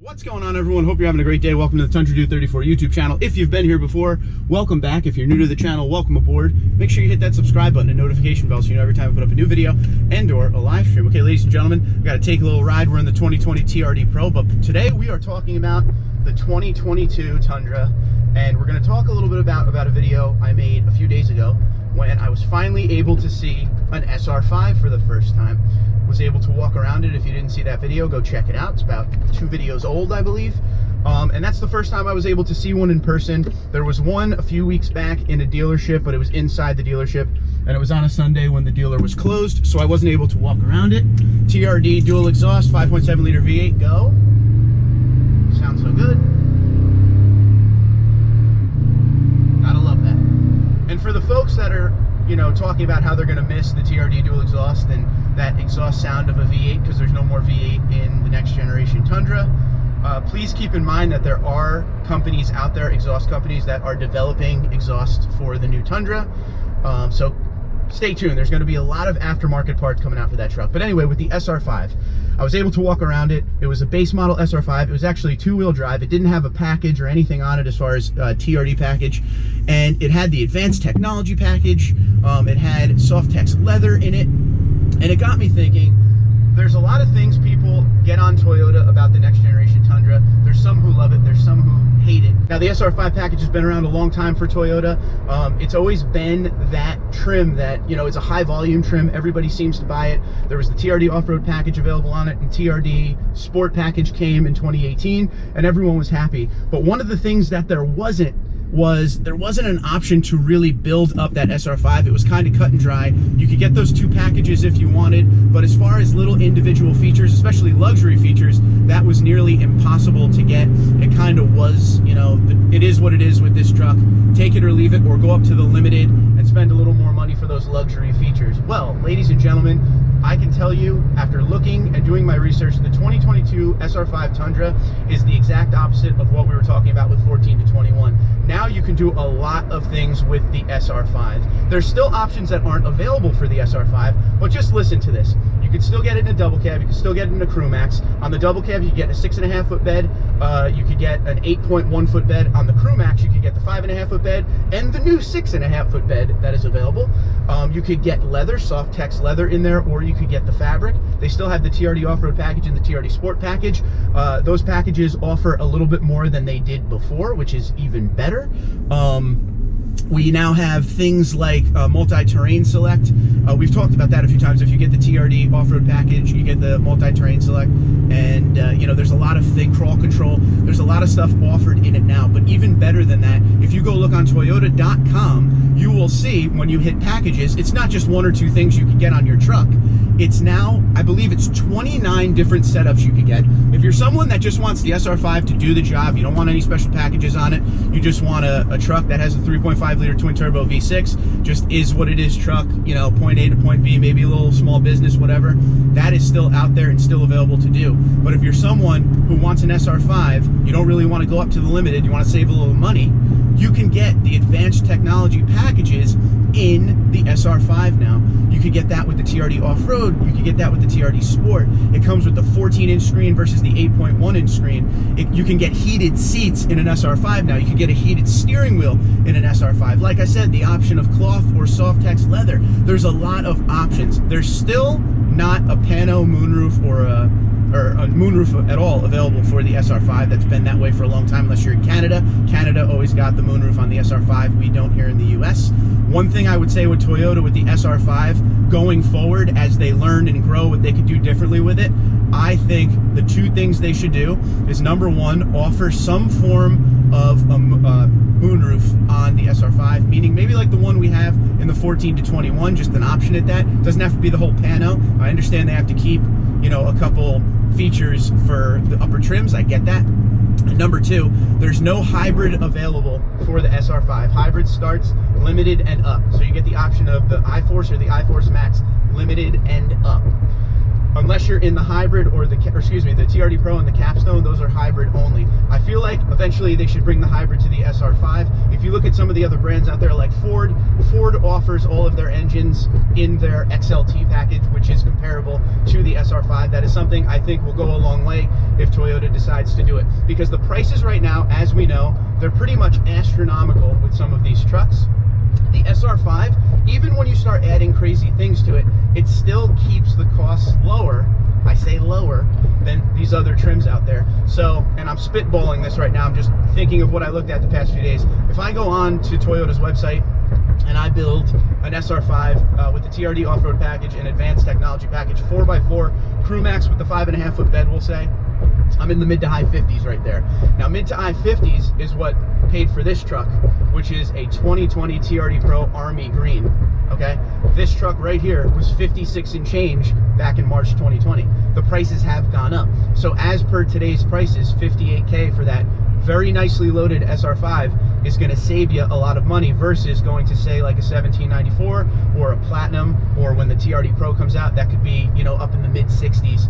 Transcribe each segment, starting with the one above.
What's going on, everyone? Hope you're having a great day. Welcome to the Tundra Dude 34 YouTube channel. If you've been here before, welcome back. If you're new to the channel, welcome aboard. Make sure you hit that subscribe button and notification bell so you know every time I put up a new video and or a live stream. Okay, ladies and gentlemen, we got to take a little ride. We're in the 2020 TRD Pro, but today we are talking about the 2022 Tundra, and we're going to talk a little bit about a video I made a few days ago when I was finally able to see an SR5 for the first time. Was able to walk around it. If you didn't see that video, go check it out. It's about 2 videos old, I believe. And that's the first time I was able to see one in person. There was one a few weeks back in a dealership, but it was inside the dealership, and it was on a Sunday when the dealer was closed, so I wasn't able to walk around it. TRD dual exhaust, 5.7 liter V8, go. Sounds so good. Gotta love that. And for the folks that are, you know, talking about how they're gonna miss the TRD dual exhaust and that exhaust sound of a V8 because there's no more V8 in the next generation Tundra, please keep in mind that there are companies out there, exhaust companies, that are developing exhaust for the new Tundra. So stay tuned. There's going to be a lot of aftermarket parts coming out for that truck. But anyway, with the SR5, I was able to walk around it. It was a base model SR5. It was actually 2-wheel drive. It didn't have a package or anything on it as far as TRD package. And it had the advanced technology package. It had Softex leather in it. And it got me thinking, there's a lot of things people get on Toyota about the next generation Tundra. There's some who love it, there's some who hate it. Now, the SR5 package has been around a long time for Toyota. It's always been that trim that, you know, it's a high volume trim. Everybody seems to buy it. There was the TRD off-road package available on it, and TRD sport package came in 2018, and everyone was happy. But one of the things that there wasn't an option to really build up that SR5. It was kind of cut and dry. You could get those 2 packages if you wanted, but as far as little individual features, especially luxury features, that was nearly impossible to get. It kind of was, you know, it is what it is with this truck. Take it or leave it, or go up to the limited and spend a little more money for those luxury features. Well, ladies and gentlemen, I can tell you, after looking and doing my research, the 2022 SR5 Tundra is the exact opposite of what we were talking about with 14 to 21. Now you can do a lot of things with the SR5. There's still options that aren't available for the SR5, but just listen to this. You can still get it in a double cab. You can still get it in a crew max. On the double cab, you can get a 6.5 foot bed. You could get an 8.1 foot bed. On the crew max, you could get the 5.5 foot bed and the new 6.5 foot bed that is available. You could get leather, Softex leather in there, or you could get the fabric. They still have the TRD off-road package and the TRD sport package. Those packages offer a little bit more than they did before, which is even better. We now have things like multi-terrain select. We've talked about that a few times. If you get the TRD off-road package, you get the multi-terrain select, and you know, there's a lot of crawl control. There's a lot of stuff offered in it now. But even better than that, if you go look on Toyota.com, you will see when you hit packages, it's not just 1 or 2 things you can get on your truck. It's now, I believe it's 29 different setups you could get. If you're someone that just wants the SR5 to do the job, you don't want any special packages on it, you just want a truck that has a 3.5 liter twin turbo V6, just is what it is truck, you know, point A to point B, maybe a little small business, whatever, that is still out there and still available to do. But if you're someone who wants an SR5, you don't really want to go up to the limited, you want to save a little money, you can get the advanced technology packages in the SR5 now. You could get that with the TRD off-road, you could get that with the TRD sport. It comes with the 14-inch screen versus the 8.1-inch screen. You can get heated seats in an SR5 now. You can get a heated steering wheel in an SR5. Like I said, the option of cloth or Softex leather. There's a lot of options. There's still not a pano moonroof or a moonroof at all available for the SR5. That's been that way for a long time, unless you're in Canada. Canada always got the moonroof on the SR5. We don't here in the US. One thing I would say with Toyota with the SR5 going forward, as they learn and grow what they could do differently with it, I think the 2 things they should do is, number 1, offer some form of a moonroof on the SR5, meaning maybe like the one we have in the 14 to 21, just an option at that. Doesn't have to be the whole pano. I understand they have to keep, you know, a couple features for the upper trims. I get that. And number 2, there's no hybrid available for the SR5. Hybrid starts limited and up. So you get the option of the iForce or the iForce Max limited and up. Unless you're in the hybrid or the TRD Pro and the Capstone, those are hybrid only. I feel like eventually they should bring the hybrid to the SR5. If you look at some of the other brands out there like Ford offers all of their engines in their XLT package, which is comparable to the SR5. That is something I think will go a long way if Toyota decides to do it, because the prices right now, as we know, they're pretty much astronomical with some of these trucks. The SR5, even when you start adding crazy things to it, it still keeps the costs lower. I say lower than these other trims out there. So, and I'm spitballing this right now, I'm just thinking of what I looked at the past few days. If I go on to Toyota's website and I build an SR5 with the TRD off-road package and advanced technology package, 4x4 crew max with the 5.5 foot bed, we'll say, I'm in the mid to high 50s right there. Now, mid to high 50s is what paid for this truck, which is a 2020 TRD Pro Army Green. Okay, this truck right here was 56 and change back in March 2020. The prices have gone up. So as per today's prices, $58K for that very nicely loaded SR5 is going to save you a lot of money versus going to, say, like a 1794 or a Platinum, or when the TRD Pro comes out, that could be, you know, up in the mid 60s.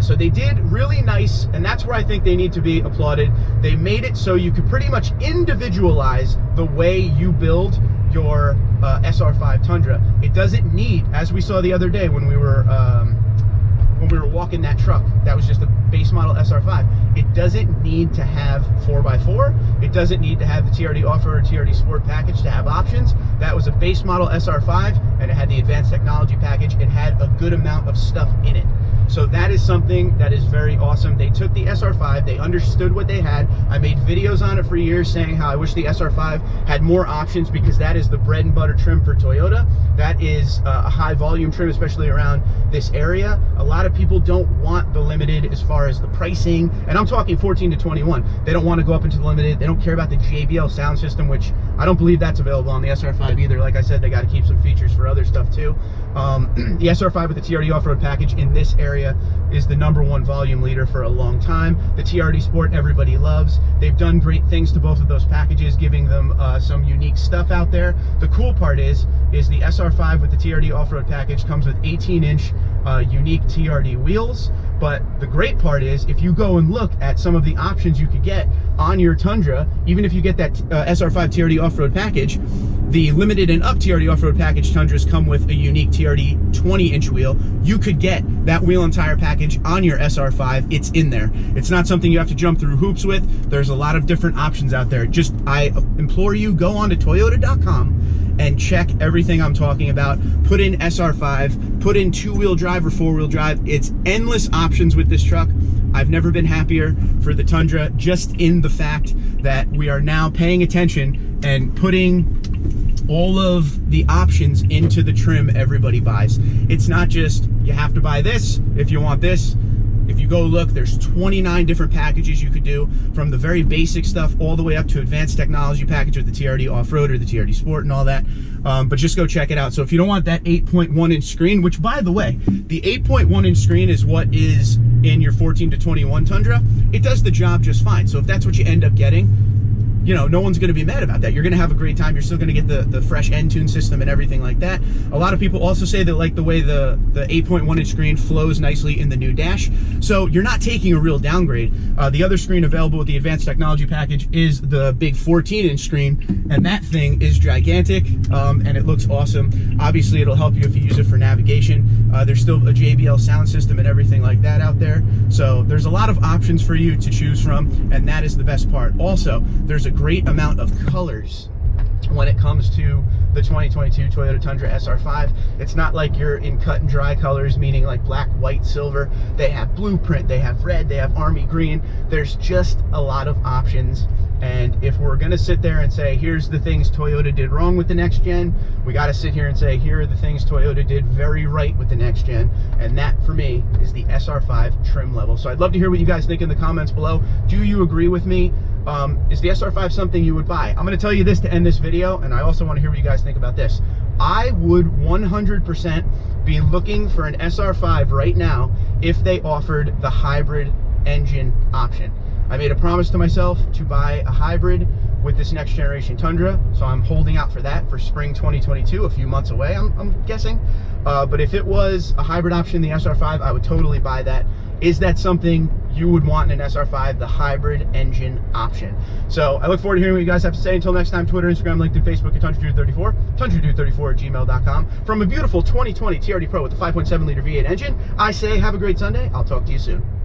So they did really nice, and that's where I think they need to be applauded. They made it so you could pretty much individualize the way you build your SR5 Tundra. It doesn't need, as we saw the other day when we were walking that truck, that was just a base model SR5. It doesn't need to have 4x4. It doesn't need to have the TRD Off-Road or TRD Sport package to have options. That was a base model SR5, and it had the advanced technology package. It had a good amount of stuff in it. So that is something that is very awesome. They took the SR5, they understood what they had. I made videos on it for years saying how I wish the SR5 had more options, because that is the bread and butter trim for Toyota. That is a high volume trim, especially around this area. A lot of people don't want the limited as far as the pricing, and I'm talking 14 to 21. They don't want to go up into the limited. They don't care about the JBL sound system, which I don't believe that's available on the SR5 either. Like I said, they got to keep some features for other stuff too. The SR5 with the TRD off-road package in this area is the #1 volume leader for a long time. The TRD Sport everybody loves. They've done great things to both of those packages, giving them some unique stuff out there. The cool part is the SR5 with the TRD off-road package comes with 18-inch unique TRD wheels. But the great part is, if you go and look at some of the options you could get on your Tundra, even if you get that SR5 TRD off-road package, the limited and up TRD off-road package Tundras come with a unique TRD 20-inch wheel. You could get that wheel and tire package on your SR5. It's in there. It's not something you have to jump through hoops with. There's a lot of different options out there. Just, I implore you, go on to toyota.com and check everything I'm talking about. Put in SR5, put in 2-wheel drive or 4-wheel drive. It's endless options with this truck. I've never been happier for the Tundra, just in the fact that we are now paying attention and putting all of the options into the trim everybody buys. It's not just, you have to buy this if you want this. If you go look, there's 29 different packages you could do, from the very basic stuff all the way up to advanced technology package with the TRD off-road or the TRD Sport and all that. But just go check it out. So if you don't want that 8.1-inch screen, which, by the way, the 8.1-inch screen is what is in your 14 to 21 Tundra, it does the job just fine. So if that's what you end up getting, you know, no one's going to be mad about that. You're going to have a great time. You're still going to get the fresh N-Tune system and everything like that. A lot of people also say they like the way the 8.1-inch screen flows nicely in the new dash. So you're not taking a real downgrade. The other screen available with the advanced technology package is the big 14-inch screen, and that thing is gigantic, and it looks awesome. Obviously, it'll help you if you use it for navigation. There's still a JBL sound system and everything like that out there. So there's a lot of options for you to choose from, and that is the best part. Also, there's a great amount of colors when it comes to the 2022 Toyota Tundra SR5. It's not like you're in cut and dry colors, meaning like black, white, silver. They have blueprint, they have red, they have army green. There's just a lot of options. And if we're gonna sit there and say, here's the things Toyota did wrong with the next gen, we gotta sit here and say, here are the things Toyota did very right with the next gen. And that, for me, is the SR5 trim level. So I'd love to hear what you guys think in the comments below. Do you agree with me? Is the SR5 something you would buy? I'm gonna tell you this to end this video, and I also wanna hear what you guys think about this. I would 100% be looking for an SR5 right now if they offered the hybrid engine option. I made a promise to myself to buy a hybrid with this next generation Tundra, so I'm holding out for that for spring 2022, a few months away, I'm guessing. But if it was a hybrid option, the SR5, I would totally buy that. Is that something you would want in an SR5, the hybrid engine option. So I look forward to hearing what you guys have to say. Until next time, Twitter, Instagram, LinkedIn, Facebook at TundraDude34, TundraDude34@gmail.com. From a beautiful 2020 TRD Pro with the 5.7 liter V8 engine, I say have a great Sunday. I'll talk to you soon.